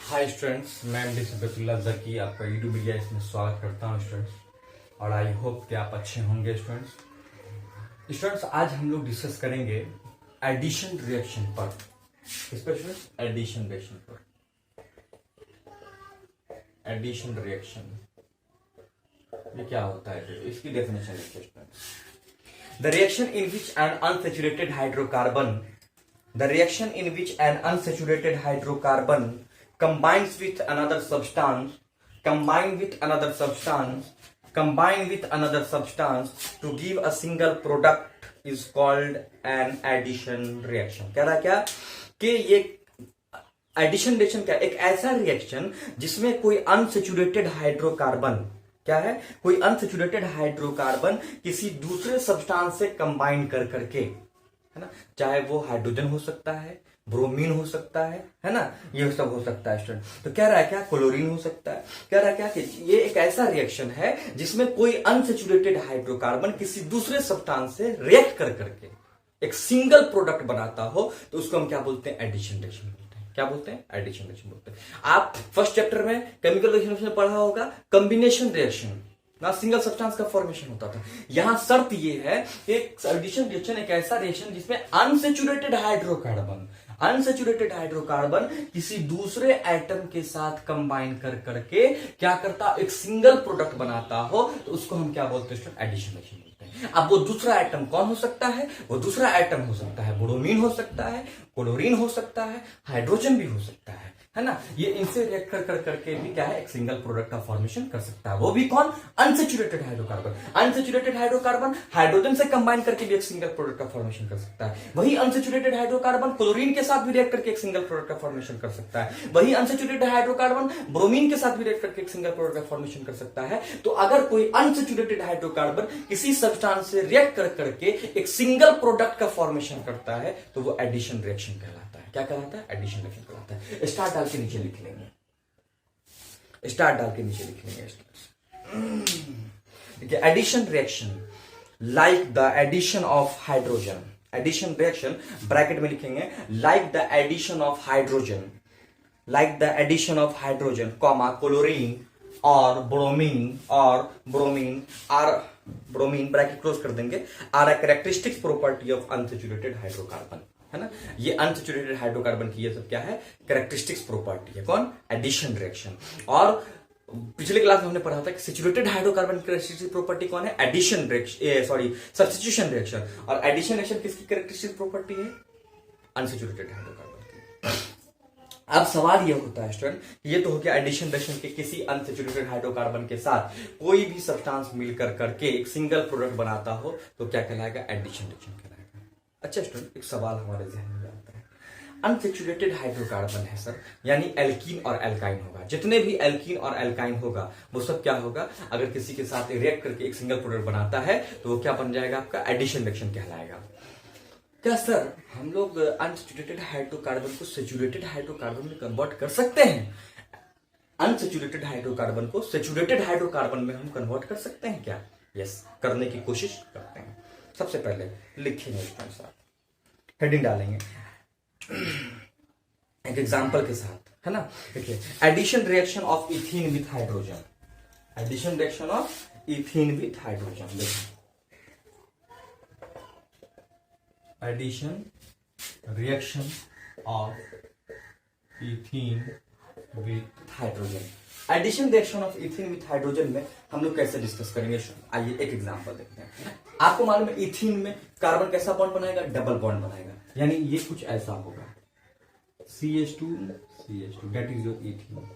Hi students, मैं MD Siddiqullah Zaki आपका YouTube media इसमें स्वागत करता हूं स्टूडेंट्स। और आई होप कि आप अच्छे होंगे स्टूडेंट्स। आज हम लोग डिस्कस करेंगे एडिशन रिएक्शन पर। इस पर स्टूडेंट्स एडिशन रिएक्शन पर, एडिशन रिएक्शन ये क्या होता है, इसकी डेफिनेशन लिखिए students. The reaction in which N unsaturated hydrocarbon The reaction in which an unsaturated hydrocarbon combines with another substance, to give a single product is called an addition reaction. कह रहा क्या कि ये एडिशन रिएक्शन क्या, एक ऐसा reaction जिसमें कोई अनसेचुरेटेड हाइड्रोकार्बन क्या है, कोई अनसेचुरेटेड हाइड्रोकार्बन किसी दूसरे सब्सटेंस से कंबाइन कर करके, है ना, चाहे वो हाइड्रोजन हो सकता है, ब्रोमीन हो सकता है ना, ये सब हो सकता है स्टूडेंट। तो कह रहा है क्या, क्लोरीन हो सकता है। कह रहा है क्या कि ये एक ऐसा रिएक्शन है जिसमें कोई अनसेचुरेटेड हाइड्रोकार्बन किसी दूसरे सब्सटेंस से रिएक्ट कर करके एक सिंगल प्रोडक्ट बनाता हो, तो उसको हम क्या बोलते हैं, एडिशन रिएक्शन बोलते हैं। क्या बोलते हैं, एडिशन रिएक्शन बोलते हैं। आप फर्स्ट चैप्टर में केमिकल रिएक्शन में पढ़ा होगा कॉम्बिनेशन रिएक्शन, ना सिंगल सब्सटेंस का फॉर्मेशन होता था। यहां शर्त यह है कि एडिशन रिएक्शन एक ऐसा रिएक्शन जिसमें अनसेचुरेटेड हाइड्रोकार्बन किसी दूसरे एटम के साथ कंबाइन कर करके क्या करता, एक सिंगल प्रोडक्ट बनाता हो, तो उसको हम क्या बोलते हैं, एडिशन रिएक्शन बोलते हैं। अब वो दूसरा एटम कौन हो सकता है, वो दूसरा एटम हो सकता है ब्रोमीन हो सकता है, क्लोरीन हो सकता है, हाइड्रोजन भी हो सकता है ना। ये इनसे रिएक्ट कर करके भी क्या है, एक सिंगल प्रोडक्ट का फॉर्मेशन कर सकता है। वो भी कौन, अनसेचुरेटेड हाइड्रोकार्बन हाइड्रोजन से कंबाइन करके भी एक सिंगल प्रोडक्ट का फॉर्मेशन कर सकता है। वही अनसेचुरेटेड हाइड्रोकार्बन क्लोरीन के साथ भी रिएक्ट करके एक सिंगल प्रोडक्ट का फॉर्मेशन कर सकता है। वही अनसेचुरेटेड हाइड्रोकार्बन ब्रोमीन के साथ भी रिएक्ट करके एक सिंगल प्रोडक्ट का फॉर्मेशन कर सकता है। तो अगर कोई अनसेचुरेटेड हाइड्रोकार्बन किसी सब्सटेंस से रिएक्ट कर करके एक सिंगल प्रोडक्ट का फॉर्मेशन करता है, तो वो एडिशन रिएक्शन कहलाता है। क्या कहलाता है, एडिशन रिएक्शन कहलाता है। स्टार डाल के नीचे लिख लेंगे, देखिए addition reaction like the addition of hydrogen, addition reaction bracket में लिखेंगे like the addition of hydrogen, comma chlorine और ब्रोमीन ब्रैकेट क्लोज कर देंगे, are a characteristics property of unsaturated hydrocarbon, है ना। ये अनसैचुरेटेड हाइड्रोकार्बन की ये सब क्या है, कैरेक्टरिस्टिक्स प्रॉपर्टी है। कौन, एडिशन रिएक्शन। और पिछले क्लास में हमने पढ़ा था कि सैचुरेटेड हाइड्रोकार्बन की कैरेक्टरिस्टिक प्रॉपर्टी कौन है, एडिशन रिएक्शन, सब्स्टिट्यूशन रिएक्शन। और एडिशन रिएक्शन किसकी कैरेक्टरिस्टिक प्रॉपर्टी है, अनसैचुरेटेड हाइड्रोकार्बन की। अब सवाल ये होता है स्टूडेंट, ये तो हो गया एडिशन रिएक्शन के किसी अनसैचुरेटेड हाइड्रोकार्बन के साथ कोई भी सब्सटेंस मिलकर करके एक सिंगल प्रोडक्ट बनाता हो, तो क्या कहलाएगा, एडिशन रिएक्शन कहलाएगा। अच्छा स्टूडेंट, एक सवाल हमारे जहन में आता है, अनसैचुरेटेड हाइड्रोकार्बन है सर, यानी एल्कीन और एल्काइन होगा। जितने भी एल्कीन और एल्काइन होगा वो सब क्या होगा, अगर किसी के साथ रिएक्ट करके एक सिंगल प्रोडक्ट बनाता है, तो वो क्या बन जाएगा, आपका एडिशन रिएक्शन कहलाएगा। क्या सर हम लोग अनसैचुरेटेड हाइड्रोकार्बन को सैचुरेटेड हाइड्रोकार्बन में कन्वर्ट कर सकते हैं? अनसैचुरेटेड हाइड्रोकार्बन को सैचुरेटेड हाइड्रोकार्बन में हम कन्वर्ट कर सकते हैं क्या? यस, करने की कोशिश करते हैं। सबसे पहले लिखेंगे, हेडिंग डालेंगे एक एग्जांपल के साथ, है ना। देखिए addition reaction of ethene with hydrogen, addition reaction of ethene with hydrogen. देखिए addition reaction of ethene with hydrogen. Addition reaction of ethene with hydrogen में हम लोग कैसे डिस्कस करेंगे, आइए एक एग्जांपल देखते हैं। आपको मालूम है इथीन में कार्बन कैसा बॉन्ड बनाएगा, डबल बॉन्ड बनाएगा, यानी ये कुछ ऐसा होगा, CH2 that is your ethene.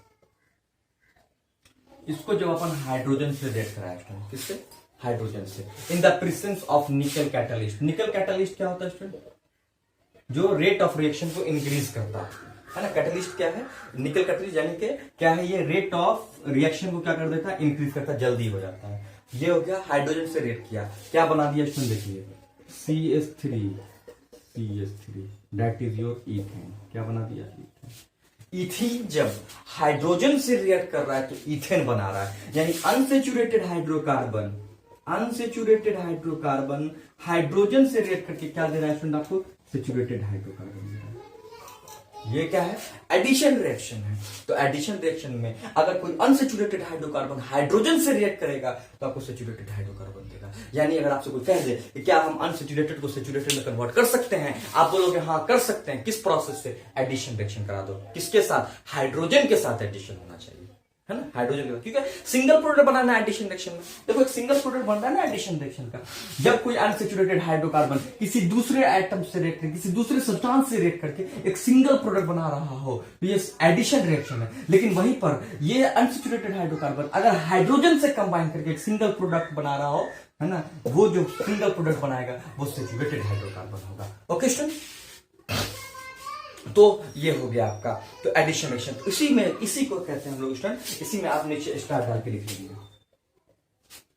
इसको जब अपन हाइड्रोजन से रिएक्ट कराएंगे, किससे, हाइड्रोजन से, इन द प्रेजेंस ऑफ निकल कैटलिस्ट। निकल कैटलिस्ट क्या होता है स्टूडेंट, जो रेट ऑफ रिएक्शन को इंक्रीज करता है ना। कैटलिस्ट क्या है, निकल कैटलिस्ट, यानी कि क्या है, ये रेट ऑफ रिएक्शन को क्या कर देता है, इंक्रीज करता है, जल्दी हो जाता है। ये हो गया हाइड्रोजन से रिएक्ट किया, क्या बना दिया स्टूडेंट, देखिए CH3 that is your ethane. क्या बना दिया, इथीन। जब हाइड्रोजन से रिएक्ट कर रहा है तो इथेन बना रहा है, यानी अनसैचुरेटेड हाइड्रोजन से रिएक्ट करके क्या दे रहा है स्टूडेंट, आपको सैचुरेटेड हाइड्रोकार्बन दे रहा है। ये क्या है? एडिशन रिएक्शन है। तो एडिशन रिएक्शन में अगर कोई अनसेचुरेटेड हाइड्रोकार्बन हाइड्रोजन से रिएक्ट करेगा तो आपको सेचुरेटेड हाइड्रोकार्बन देगा। यानी अगर आपसे कोई कह दे कि क्या हम अनसेचुरेटेड को सेचुरेटेड में कन्वर्ट कर सकते हैं, आप बोलोगे हाँ कर सकते हैं। किस प्रोसेस से? एडिशन रिएक्शन करा दो। किसके साथ? हाइड्रोजन के साथ एडिशन होना चाहिए, है ना, हाइड्रोजन के साथ, क्योंकि सिंगल प्रोडक्ट बनाना है एडिशन रिएक्शन में। देखो एक सिंगल प्रोडक्ट बनता है ना एडिशन रिएक्शन का, जब कोई अनसेचुरेटेड हाइड्रोकार्बन किसी दूसरे एटम से रिएक्ट करके, किसी दूसरे सब्सटेंस से रिएक्ट करके एक सिंगल प्रोडक्ट बना रहा हो तो ये एडिशन रिएक्शन है। लेकिन वहीं पर ये अनसेचुरेटेड हाइड्रोकार्बन अगर हाइड्रोजन से कंबाइन करके एक सिंगल प्रोडक्ट बना रहा हो, है ना, वो जो सिंगल प्रोडक्ट बनाएगा वो सेचुरेटेड हाइड्रोकार्बन होगा। ओके स्टूडेंट, तो ये हो गया आपका तो एडिशन रिएक्शन। तो इसी को कहते हैं हम लोग स्टूडेंट, इसी में आप नीचे स्टार डाल के लिख लेंगे,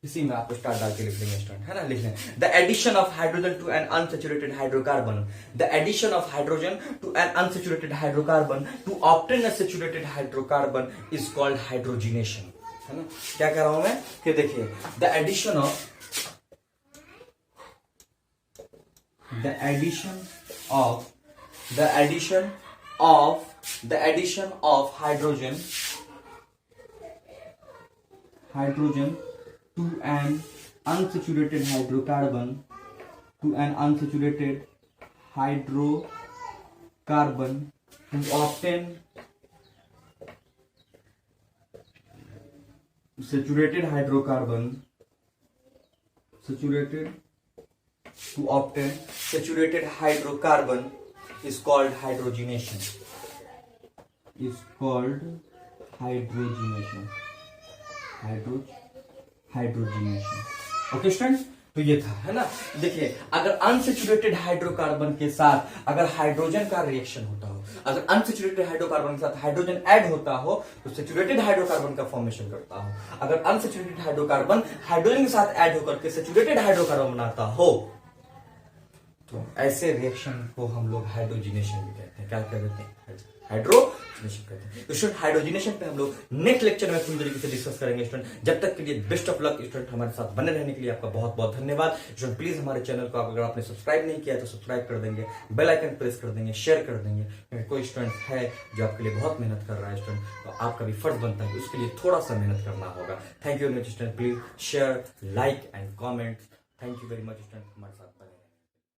इसी में आप स्टार डाल के लिख लेंगे स्टूडेंट, है ना, लिख लें the addition of hydrogen to an unsaturated hydrocarbon, the addition of hydrogen to an unsaturated hydrocarbon to obtain a saturated hydrocarbon is called hydrogenation, है ना। क्या कह रहा हूं मैं कि देखिए the addition of hydrogen to an unsaturated hydrocarbon to obtain saturated hydrocarbon is called hydrogenation. Okay students, तो ये था, है ना। देखिए अगर अनसेचुरेटेड हाइड्रोकार्बन के साथ अगर हाइड्रोजन का रिएक्शन होता हो, अगर अनसेचुरेटेड हाइड्रोकार्बन के साथ हाइड्रोजन ऐड होता हो तो सेचुरेटेड हाइड्रोकार्बन का फॉर्मेशन करता हो। अगर अनसेचुरेटेड हाइड्रोकार्बन हाइड्रोजन के साथ ऐड होकर के सेचुरेटेड हाइड्रोकार्बन बनाता हो तो ऐसे रिएक्शन को हम लोग हाइड्रोजिनेशन भी कहते हैं। क्या कहते हैं? हाइड्रोजिनेशन कहते हैं। तो स्टूडेंट हाइड्रोजिनेशन पे हम लोग नेक्स्ट लेक्चर में पूरी तरीके से डिस्कस करेंगे स्टूडेंट। जब तक के लिए बेस्ट ऑफ लक स्टूडेंट। हमारे साथ बने रहने के लिए आपका बहुत बहुत धन्यवाद स्टूडेंट। प्लीज हमारे चैनल को अगर आपने सब्सक्राइब नहीं किया तो सब्सक्राइब कर देंगे, बेल आइकन प्रेस कर देंगे, शेयर कर देंगे। कोई स्टूडेंट है जो आपके लिए बहुत मेहनत कर रहा है स्टूडेंट, तो आपका भी फर्ज बनता है कि उसके लिए थोड़ा सा मेहनत करना होगा। Thank you very much student. Please share, like and comment. Thank you very much student हमारे साथ